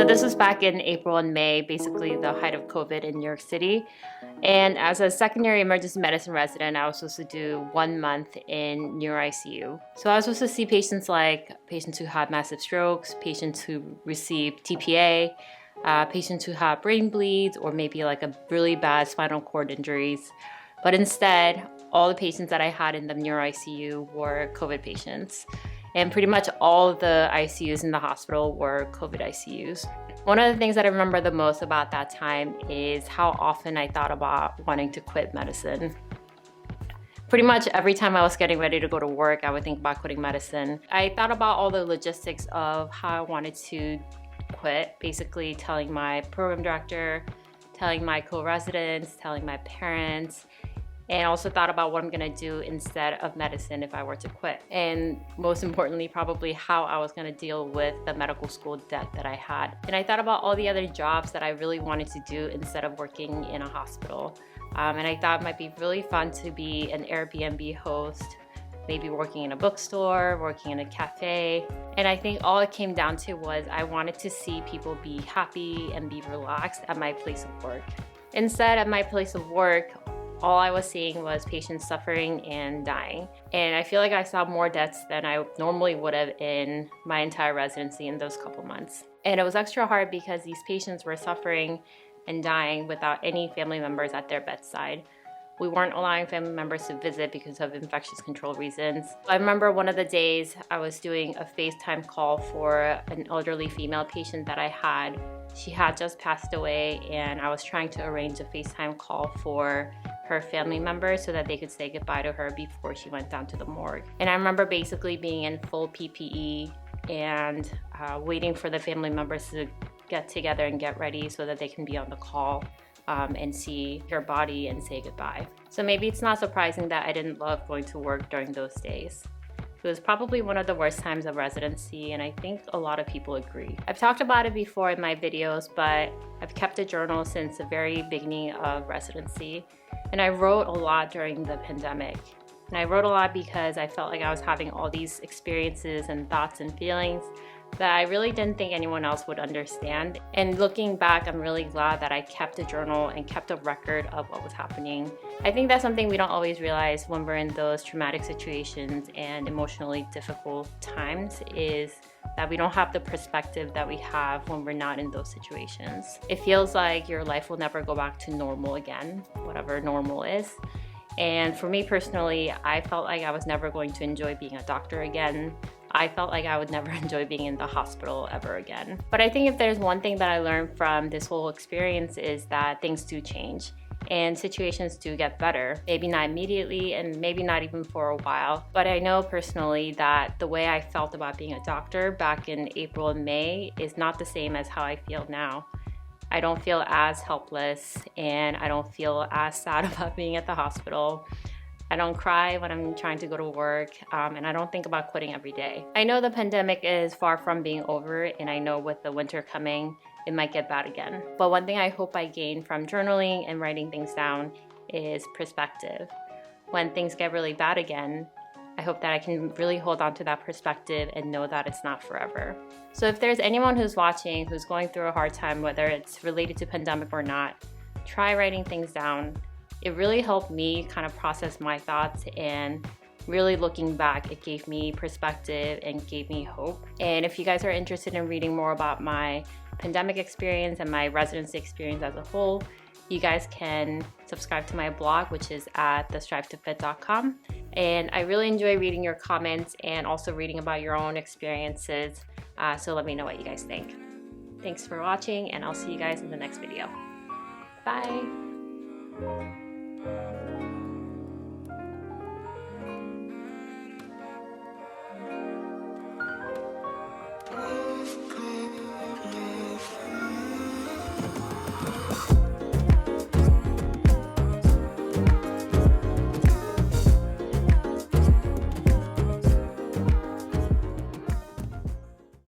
So this was back in April and May, basically the height of COVID in New York City. And as a secondary emergency medicine resident, I was supposed to do 1 month in neuro ICU. So I was supposed to see patients like patients who had massive strokes, patients who received TPA, patients who had brain bleeds, or maybe like a really bad spinal cord injuries. But instead, all the patients that I had in the neuro ICU were COVID patients. And pretty much all of the ICUs in the hospital were COVID ICUs. One of the things that I remember the most about that time is how often I thought about wanting to quit medicine. Pretty much every time I was getting ready to go to work, I would think about quitting medicine. I thought about all the logistics of how I wanted to quit, basically telling my program director, telling my co-residents, telling my parents, and also thought about what I'm gonna do instead of medicine if I were to quit. And most importantly, probably how I was gonna deal with the medical school debt that I had. And I thought about all the other jobs that I really wanted to do instead of working in a hospital. And I thought it might be really fun to be an Airbnb host, maybe working in a bookstore, working in a cafe. And I think all it came down to was I wanted to see people be happy and be relaxed at my place of work. Instead, at my place of work, all I was seeing was patients suffering and dying. And I feel like I saw more deaths than I normally would have in my entire residency in those couple months. And it was extra hard because these patients were suffering and dying without any family members at their bedside. We weren't allowing family members to visit because of infectious control reasons. I remember one of the days I was doing a FaceTime call for an elderly female patient that I had. She had just passed away, and I was trying to arrange a FaceTime call for her family members so that they could say goodbye to her before she went down to the morgue. And I remember basically being in full PPE and waiting for the family members to get together and get ready so that they can be on the call and see her body and say goodbye. So maybe it's not surprising that I didn't love going to work during those days. It was probably one of the worst times of residency, and I think a lot of people agree. I've talked about it before in my videos, but I've kept a journal since the very beginning of residency, and I wrote a lot during the pandemic. And I wrote a lot because I felt like I was having all these experiences and thoughts and feelings that I really didn't think anyone else would understand. And looking back, I'm really glad that I kept a journal and kept a record of what was happening. I think that's something we don't always realize when we're in those traumatic situations and emotionally difficult times, is that we don't have the perspective that we have when we're not in those situations. It feels like your life will never go back to normal again, whatever normal is. And for me personally, I felt like I was never going to enjoy being a doctor again. I felt like I would never enjoy being in the hospital ever again. But I think if there's one thing that I learned from this whole experience is that things do change and situations do get better. Maybe not immediately and maybe not even for a while. But I know personally that the way I felt about being a doctor back in April and May is not the same as how I feel now. I don't feel as helpless and I don't feel as sad about being at the hospital. I don't cry when I'm trying to go to work, and I don't think about quitting every day. I know the pandemic is far from being over, and I know with the winter coming, it might get bad again. But one thing I hope I gain from journaling and writing things down is perspective. When things get really bad again, I hope that I can really hold on to that perspective and know that it's not forever. So if there's anyone who's watching who's going through a hard time, whether it's related to pandemic or not, try writing things down. It really helped me kind of process my thoughts, and really looking back, it gave me perspective and gave me hope. And if you guys are interested in reading more about my pandemic experience and my residency experience as a whole, you guys can subscribe to my blog, which is at thestrivetofit.com. And I really enjoy reading your comments and also reading about your own experiences. So let me know what you guys think. Thanks for watching, and I'll see you guys in the next video. Bye.